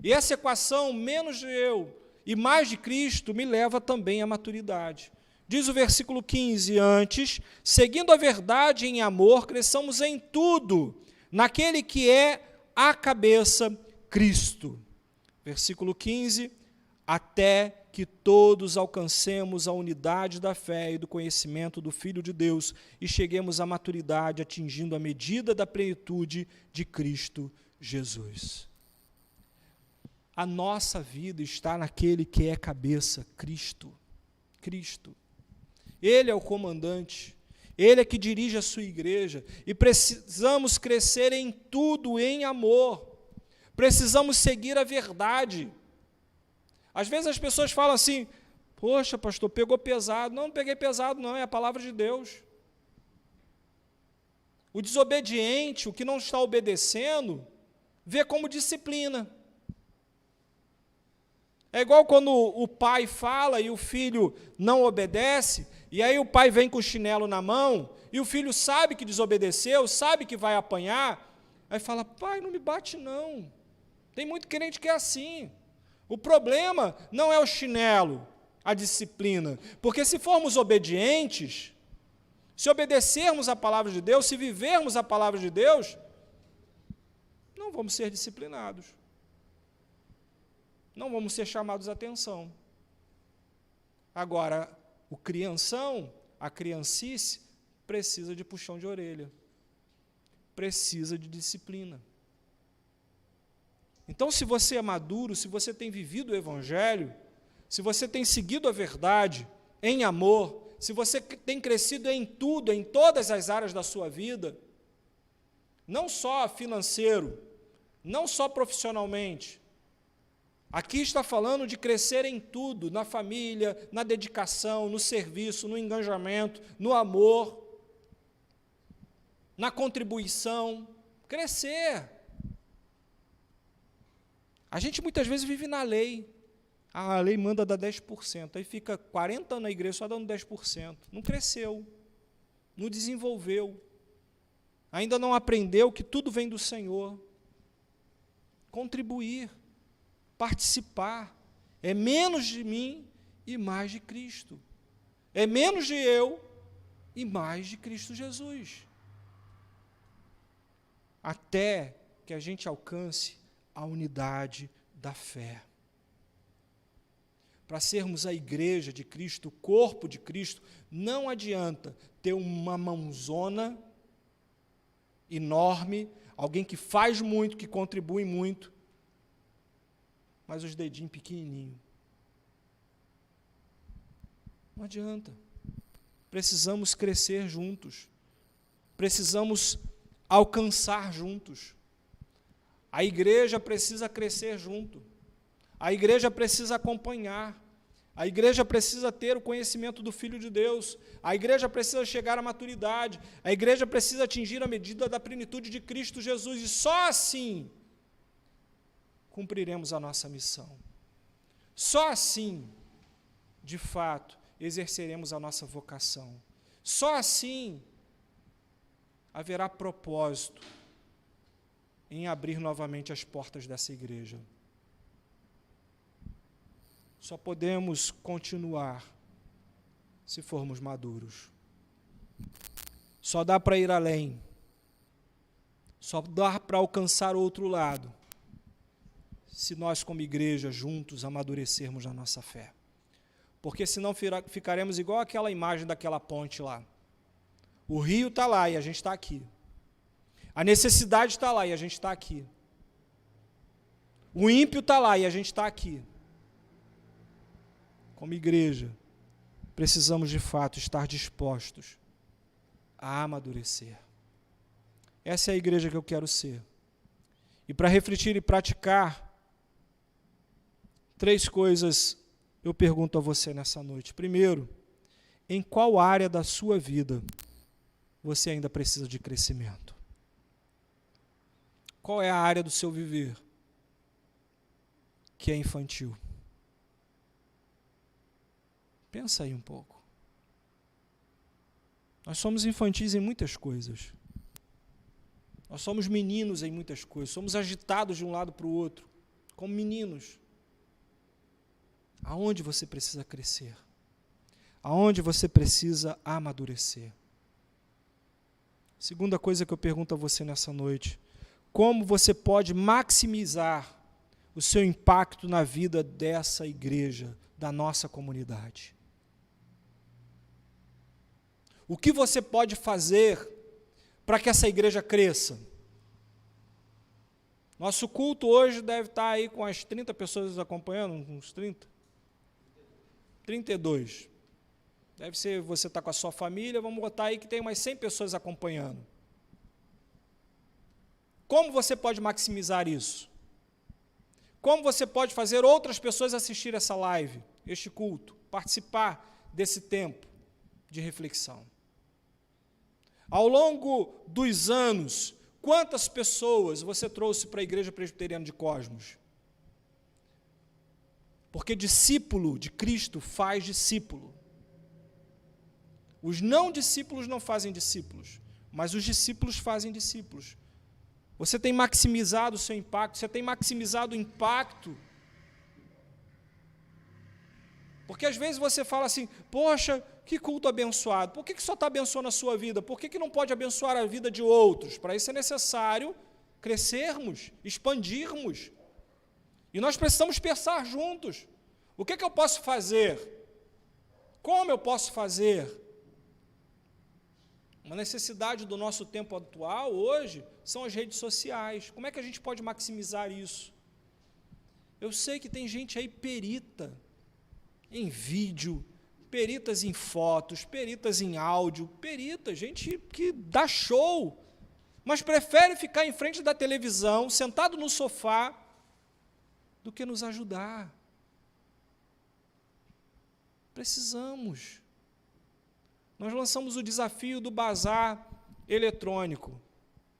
Speaker 1: E essa equação, menos de eu e mais de Cristo, me leva também à maturidade. Diz o versículo 15, antes, seguindo a verdade em amor, cresçamos em tudo, naquele que é a cabeça, Cristo. Versículo 15, até que todos alcancemos a unidade da fé e do conhecimento do Filho de Deus e cheguemos à maturidade, atingindo a medida da plenitude de Cristo Jesus. A nossa vida está naquele que é cabeça, Cristo. Cristo. Ele é o comandante, Ele é que dirige a sua igreja, e precisamos crescer em tudo em amor, precisamos seguir a verdade. Às vezes as pessoas falam assim, poxa pastor, pegou pesado. Não peguei pesado não, é a palavra de Deus. O desobediente, o que não está obedecendo, vê como disciplina. É igual quando o pai fala e o filho não obedece, e aí o pai vem com o chinelo na mão, e o filho sabe que desobedeceu, sabe que vai apanhar, aí fala, pai, não me bate não. Tem muito crente que é assim. O problema não é o chinelo, a disciplina, porque se formos obedientes, se obedecermos a palavra de Deus, se vivermos a palavra de Deus, não vamos ser disciplinados. Não vamos ser chamados a atenção. Agora, o crianção, a criancice, precisa de puxão de orelha. Precisa de disciplina. Então, se você é maduro, se você tem vivido o Evangelho, se você tem seguido a verdade em amor, se você tem crescido em tudo, em todas as áreas da sua vida, não só financeiro, não só profissionalmente, aqui está falando de crescer em tudo, na família, na dedicação, no serviço, no engajamento, no amor, na contribuição, crescer. A gente muitas vezes vive na lei. A lei manda dar 10%, aí fica 40 anos na igreja só dando 10%. Não cresceu, não desenvolveu, ainda não aprendeu que tudo vem do Senhor. Contribuir, participar, é menos de mim e mais de Cristo. É menos de eu e mais de Cristo Jesus. Até que a gente alcance a unidade da fé. Para sermos a igreja de Cristo, o corpo de Cristo, não adianta ter uma mãozona enorme, alguém que faz muito, que contribui muito, mas os dedinhos pequenininhos. Não adianta. Precisamos crescer juntos. Precisamos alcançar juntos. A igreja precisa crescer junto. A igreja precisa acompanhar. A igreja precisa ter o conhecimento do Filho de Deus. A igreja precisa chegar à maturidade. A igreja precisa atingir a medida da plenitude de Cristo Jesus. E só assim cumpriremos a nossa missão. Só assim, de fato, exerceremos a nossa vocação. Só assim haverá propósito em abrir novamente as portas dessa igreja. Só podemos continuar se formos maduros. Só dá para ir além. Só dá para alcançar o outro lado, se nós, como igreja, juntos, amadurecermos na nossa fé. Porque senão ficaremos igual aquela imagem daquela ponte lá. O rio está lá e a gente está aqui. A necessidade está lá e a gente está aqui. O ímpio está lá e a gente está aqui. Como igreja, precisamos de fato estar dispostos a amadurecer. Essa é a igreja que eu quero ser. E para refletir e praticar, 3 coisas eu pergunto a você nessa noite. Primeiro, em qual área da sua vida você ainda precisa de crescimento? Qual é a área do seu viver que é infantil? Pensa aí um pouco. Nós somos infantis em muitas coisas. Nós somos meninos em muitas coisas. Somos agitados de um lado para o outro, como meninos. Aonde você precisa crescer? Aonde você precisa amadurecer? Segunda coisa que eu pergunto a você nessa noite: como você pode maximizar o seu impacto na vida dessa igreja, da nossa comunidade? O que você pode fazer para que essa igreja cresça? Nosso culto hoje deve estar aí com as 30 pessoas acompanhando, uns 30? 32. Deve ser, você está com a sua família, vamos botar aí que tem umas 100 pessoas acompanhando. Como você pode maximizar isso? Como você pode fazer outras pessoas assistir essa live, este culto, participar desse tempo de reflexão? Ao longo dos anos, quantas pessoas você trouxe para a Igreja Presbiteriana de Cosmos? Porque discípulo de Cristo faz discípulo. Os não discípulos não fazem discípulos, mas os discípulos fazem discípulos. Você tem maximizado o seu impacto, você tem maximizado o impacto. Porque às vezes você fala assim, poxa, que culto abençoado, por que só está abençoando a sua vida? Por que não pode abençoar a vida de outros? Para isso é necessário crescermos, expandirmos. E nós precisamos pensar juntos. O que eu posso fazer? Como eu posso fazer? Uma necessidade do nosso tempo atual, hoje, são as redes sociais. Como é que a gente pode maximizar isso? Eu sei que tem gente aí perita em vídeo, peritas em fotos, peritas em áudio, perita, gente que dá show, mas prefere ficar em frente da televisão, sentado no sofá, do que nos ajudar. Precisamos. Nós lançamos o desafio do bazar eletrônico.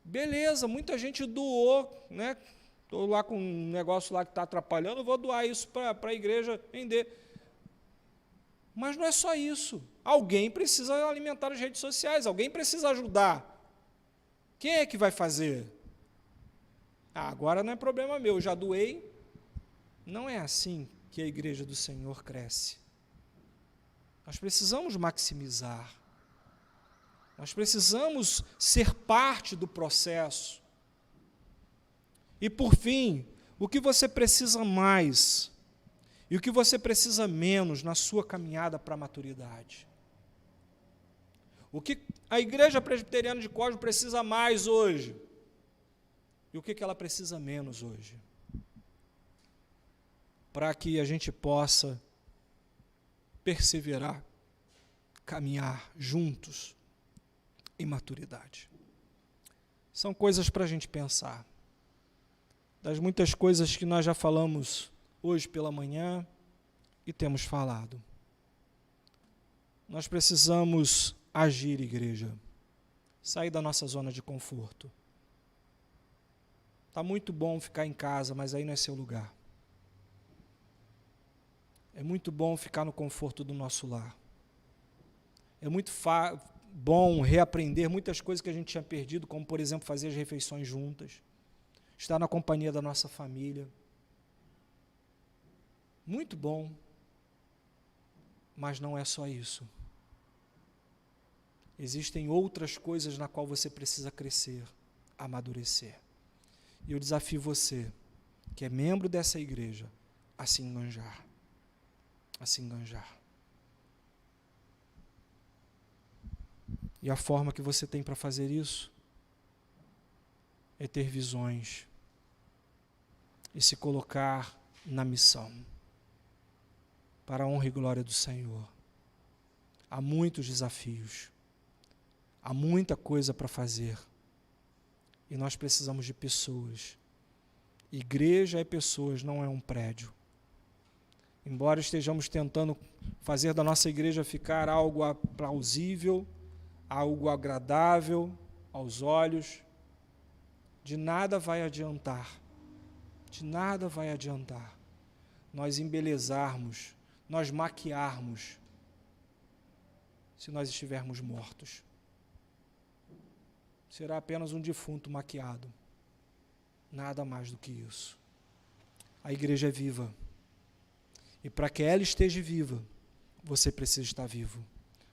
Speaker 1: Beleza, muita gente doou, né? Estou lá com um negócio lá que está atrapalhando, vou doar isso para a igreja vender. Mas não é só isso. Alguém precisa alimentar as redes sociais, alguém precisa ajudar. Quem é que vai fazer? Agora não é problema meu, já doei. Não é assim que a igreja do Senhor cresce. Nós precisamos maximizar. Nós precisamos ser parte do processo. E, por fim, o que você precisa mais e o que você precisa menos na sua caminhada para a maturidade? O que a Igreja Presbiteriana de Cosmos precisa mais hoje? E o que ela precisa menos hoje? Para que a gente possa perseverar, caminhar juntos em maturidade. São coisas para a gente pensar. Das muitas coisas que nós já falamos hoje pela manhã e temos falado. Nós precisamos agir, igreja. Sair da nossa zona de conforto. Está muito bom ficar em casa, mas aí não é seu lugar. É muito bom ficar no conforto do nosso lar. É muito bom reaprender muitas coisas que a gente tinha perdido, como, por exemplo, fazer as refeições juntas, estar na companhia da nossa família. Muito bom, mas não é só isso. Existem outras coisas na qual você precisa crescer, amadurecer. E eu desafio você, que é membro dessa igreja, a se enganjar. A se enganjar. E a forma que você tem para fazer isso é ter visões e se colocar na missão para a honra e glória do Senhor. Há muitos desafios, há muita coisa para fazer e nós precisamos de pessoas. Igreja é pessoas, não é um prédio. embora estejamos tentando fazer da nossa igreja ficar algo plausível, algo agradável aos olhos, de nada vai adiantar, nós embelezarmos, nós maquiarmos, se nós estivermos mortos. Será apenas um defunto maquiado, nada mais do que isso. A igreja é viva, e para que ela esteja viva, você precisa estar vivo,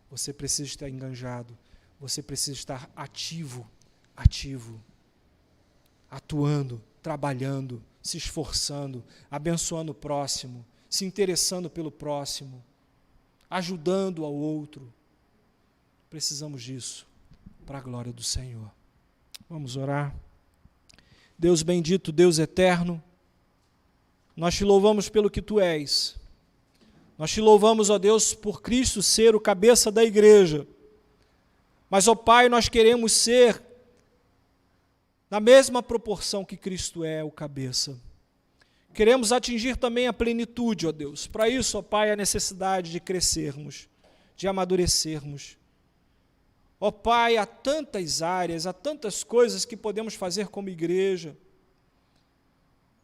Speaker 1: você precisa estar enganjado, você precisa estar ativo, atuando, trabalhando, se esforçando, abençoando o próximo, se interessando pelo próximo, ajudando ao outro. Precisamos disso para a glória do Senhor. Vamos orar. Deus bendito, Deus eterno, nós te louvamos pelo que tu és. Nós te louvamos, ó Deus, por Cristo ser o cabeça da igreja. Mas, ó Pai, nós queremos ser na mesma proporção que Cristo é o cabeça. Queremos atingir também a plenitude, ó Deus. Para isso, ó Pai, a necessidade de crescermos, de amadurecermos. Ó Pai, há tantas áreas, há tantas coisas que podemos fazer como igreja.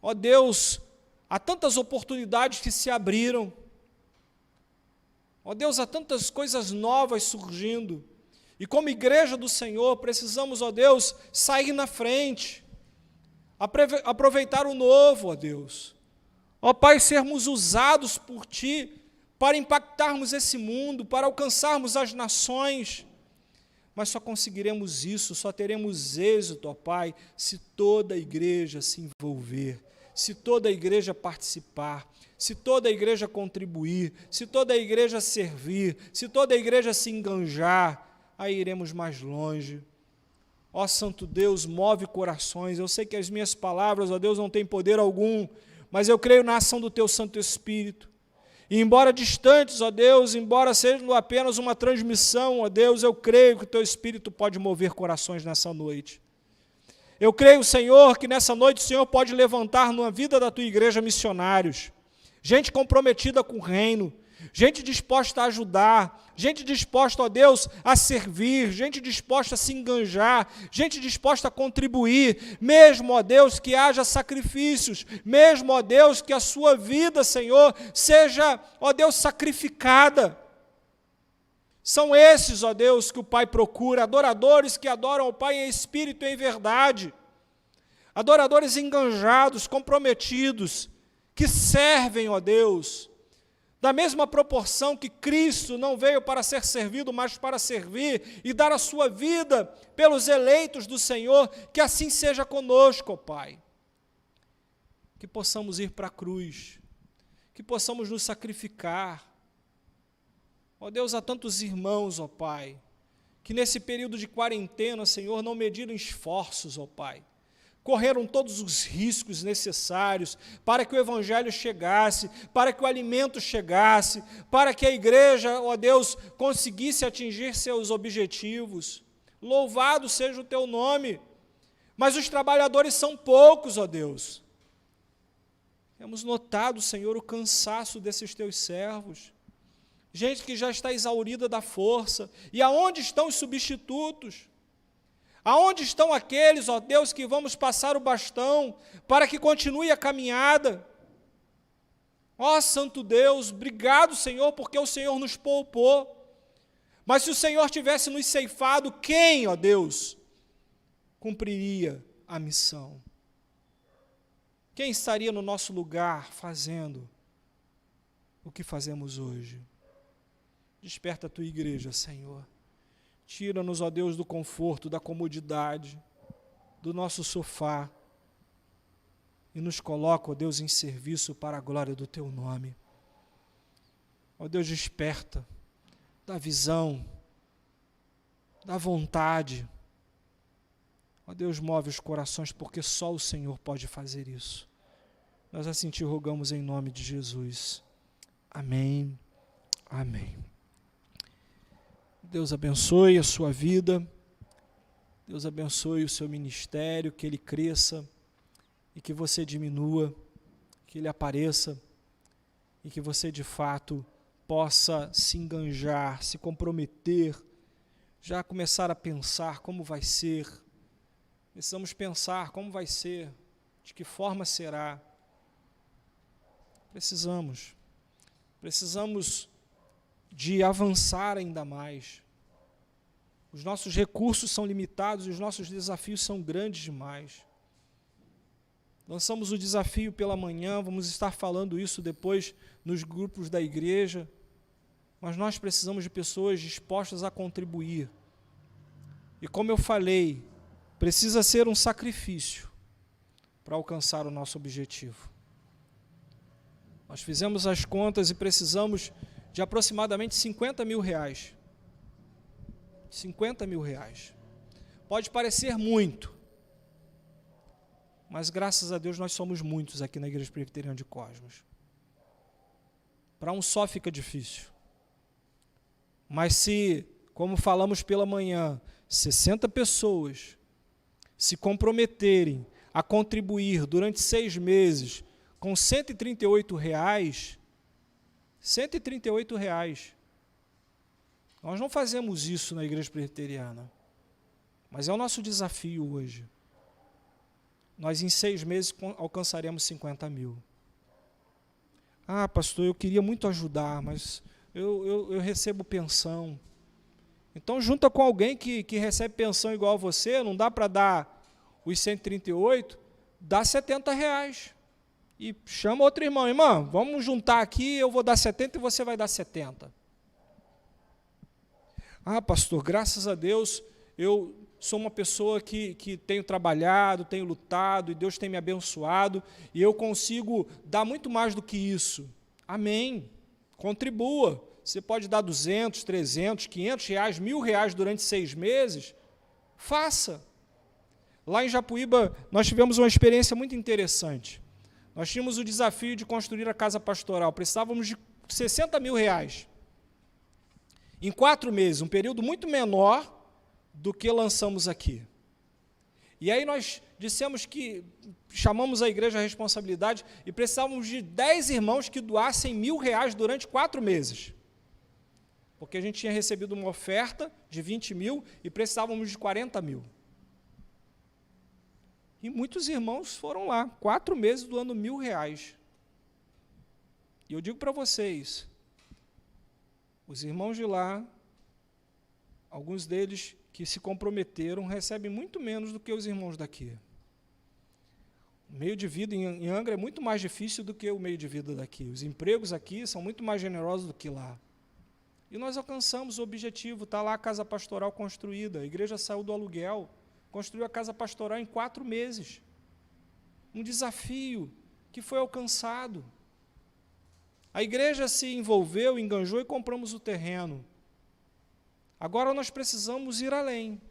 Speaker 1: Ó Deus, há tantas oportunidades que se abriram. Ó Deus, há tantas coisas novas surgindo. E como igreja do Senhor, precisamos, ó Deus, sair na frente, aproveitar o novo, ó Deus. Ó Pai, sermos usados por Ti para impactarmos esse mundo, para alcançarmos as nações. Mas só conseguiremos isso, só teremos êxito, ó Pai, se toda a igreja se envolver, se toda a igreja participar, se toda a igreja contribuir, se toda a igreja servir, se toda a igreja se enganjar, aí iremos mais longe. Ó Santo Deus, move corações. Eu sei que as minhas palavras, ó Deus, não têm poder algum, mas eu creio na ação do Teu Santo Espírito. E embora distantes, ó Deus, embora sejam apenas uma transmissão, ó Deus, eu creio que o Teu Espírito pode mover corações nessa noite. Eu creio, Senhor, que nessa noite o Senhor pode levantar na vida da Tua igreja missionários, gente comprometida com o reino, gente disposta a ajudar, gente disposta, ó Deus, a servir, gente disposta a se enganjar, gente disposta a contribuir, mesmo, ó Deus, que haja sacrifícios, mesmo, ó Deus, que a sua vida, Senhor, seja, ó Deus, sacrificada. São esses, ó Deus, que o Pai procura, adoradores que adoram o Pai em espírito e em verdade, adoradores enganjados, comprometidos, que servem, ó Deus, da mesma proporção que Cristo não veio para ser servido, mas para servir e dar a sua vida pelos eleitos do Senhor, que assim seja conosco, ó Pai. Que possamos ir para a cruz, que possamos nos sacrificar. Ó Deus, há tantos irmãos, ó Pai, que nesse período de quarentena, Senhor, não mediram esforços, ó Pai. Correram todos os riscos necessários para que o Evangelho chegasse, para que o alimento chegasse, para que a igreja, ó Deus, conseguisse atingir seus objetivos. Louvado seja o Teu nome, mas os trabalhadores são poucos, ó Deus. Temos notado, Senhor, o cansaço desses Teus servos, gente que já está exaurida da força, e aonde estão os substitutos? Aonde estão aqueles, ó Deus, que vamos passar o bastão para que continue a caminhada? Ó Santo Deus, obrigado, Senhor, porque o Senhor nos poupou. Mas se o Senhor tivesse nos ceifado, quem, ó Deus, cumpriria a missão? Quem estaria no nosso lugar fazendo o que fazemos hoje? Desperta a Tua igreja, Senhor. Tira-nos, ó Deus, do conforto, da comodidade, do nosso sofá, e nos coloca, ó Deus, em serviço para a glória do Teu nome. Ó Deus, desperta, dá visão, dá vontade. Ó Deus, move os corações, porque só o Senhor pode fazer isso. Nós assim te rogamos em nome de Jesus. Amém. Amém. Deus abençoe a sua vida, Deus abençoe o seu ministério, que ele cresça e que você diminua, que ele apareça e que você, de fato, possa se enganjar, se comprometer, já começar a pensar como vai ser. Precisamos pensar como vai ser, de que forma será. Precisamos de avançar ainda mais. Os nossos recursos são limitados e os nossos desafios são grandes demais. Lançamos o desafio pela manhã, vamos estar falando isso depois nos grupos da igreja, mas nós precisamos de pessoas dispostas a contribuir. E como eu falei, precisa ser um sacrifício para alcançar o nosso objetivo. Nós fizemos as contas e precisamos de aproximadamente 50 mil reais. 50 mil reais. Pode parecer muito, mas graças a Deus nós somos muitos aqui na Igreja Presbiteriana de Cosmos. Para um só fica difícil. Mas se, como falamos pela manhã, 60 pessoas se comprometerem a contribuir durante 6 meses com R$ 138, R$ 138. Nós não fazemos isso na Igreja Presbiteriana, mas é o nosso desafio hoje. Nós em 6 meses alcançaremos 50 mil. Ah, pastor, eu queria muito ajudar, mas eu recebo pensão. Então junta com alguém que recebe pensão igual a você, não dá para dar os 138, dá R$ 70. E chama outro irmão, irmão, vamos juntar aqui, eu vou dar 70 e você vai dar 70. Ah, pastor, graças a Deus, eu sou uma pessoa que tenho trabalhado, tenho lutado, e Deus tem me abençoado, e eu consigo dar muito mais do que isso. Amém. Contribua. Você pode dar 200, 300, 500 reais, R$1.000 durante 6 meses. Faça. Lá em Japuíba, nós tivemos uma experiência muito interessante. Nós tínhamos o desafio de construir a casa pastoral. Precisávamos de 60 mil reais. Em 4 meses, um período muito menor do que lançamos aqui. E aí nós dissemos que, chamamos a igreja à responsabilidade e precisávamos de 10 irmãos que doassem R$1.000 durante 4 meses. Porque a gente tinha recebido uma oferta de 20 mil e precisávamos de 40 mil. E muitos irmãos foram lá, 4 meses doando R$1.000. E eu digo para vocês, os irmãos de lá, alguns deles que se comprometeram, recebem muito menos do que os irmãos daqui. O meio de vida em Angra é muito mais difícil do que o meio de vida daqui. Os empregos aqui são muito mais generosos do que lá. E nós alcançamos o objetivo, está lá a casa pastoral construída, a igreja saiu do aluguel, construiu a casa pastoral em 4 meses. Um desafio que foi alcançado. A igreja se envolveu, enganjou e compramos o terreno. Agora nós precisamos ir além.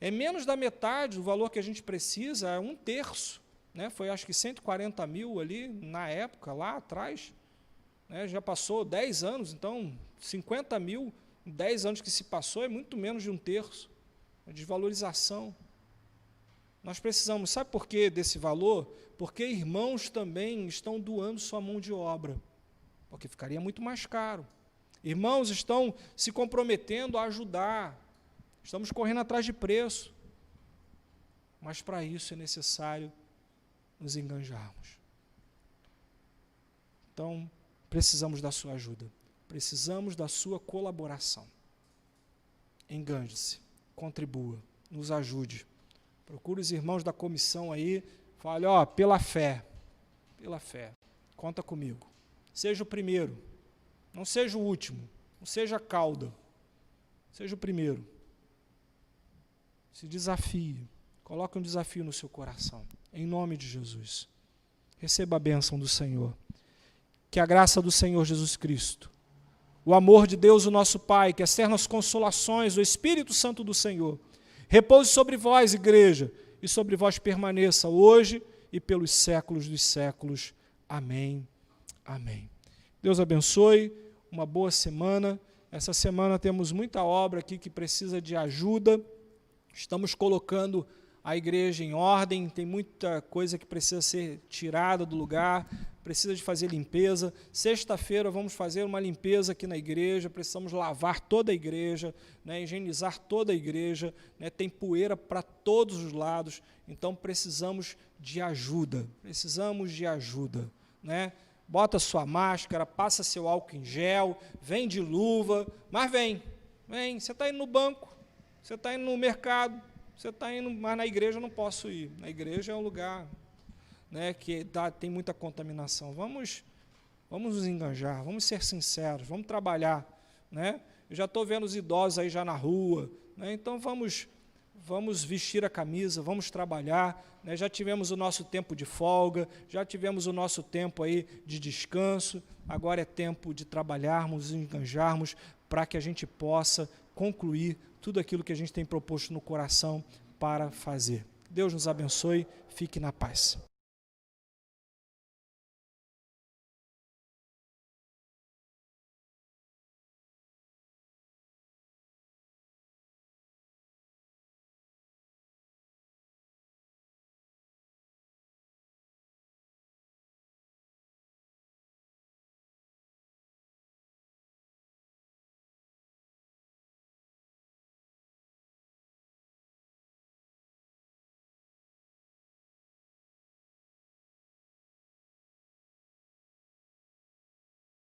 Speaker 1: É menos da metade do valor que a gente precisa, é 1/3. Né? Foi acho que 140 mil ali na época, lá atrás. Né? Já passou 10 anos, então 50 mil em 10 anos que se passou é muito menos de 1/3. A desvalorização. Nós precisamos, sabe por que desse valor? Porque irmãos também estão doando sua mão de obra, porque ficaria muito mais caro. Irmãos estão se comprometendo a ajudar, estamos correndo atrás de preço, mas para isso é necessário nos enganjarmos. Então, precisamos da sua ajuda, precisamos da sua colaboração. Enganje-se. Contribua, nos ajude. Procure os irmãos da comissão aí, fale, pela fé, conta comigo. Seja o primeiro, não seja o último, não seja a cauda, seja o primeiro. Se desafie, coloque um desafio no seu coração, em nome de Jesus. Receba a bênção do Senhor. Que a graça do Senhor Jesus Cristo, o amor de Deus, o nosso Pai, que as ternas consolações do Espírito Santo do Senhor, repouse sobre vós, igreja, e sobre vós permaneça hoje e pelos séculos dos séculos. Amém. Amém. Deus abençoe, uma boa semana. Essa semana temos muita obra aqui que precisa de ajuda. Estamos colocando a igreja em ordem, tem muita coisa que precisa ser tirada do lugar, precisa de fazer limpeza. Sexta-feira vamos fazer uma limpeza aqui na igreja, precisamos lavar toda a igreja, né, higienizar toda a igreja, né, tem poeira para todos os lados, então precisamos de ajuda, né? Bota sua máscara, passa seu álcool em gel, vem de luva, mas vem, você está indo no banco, você está indo no mercado, você está indo, mas na igreja eu não posso ir, na igreja é um lugar, né, que tem muita contaminação. Vamos nos enganjar, vamos ser sinceros, vamos trabalhar, né? Eu já estou vendo os idosos aí já na rua, né? Então vamos vestir a camisa, vamos trabalhar, né? Já tivemos o nosso tempo de folga, já tivemos o nosso tempo aí de descanso, agora é tempo de trabalharmos, enganjarmos, para que a gente possa concluir tudo aquilo que a gente tem proposto no coração para fazer. Deus nos abençoe, fique na paz.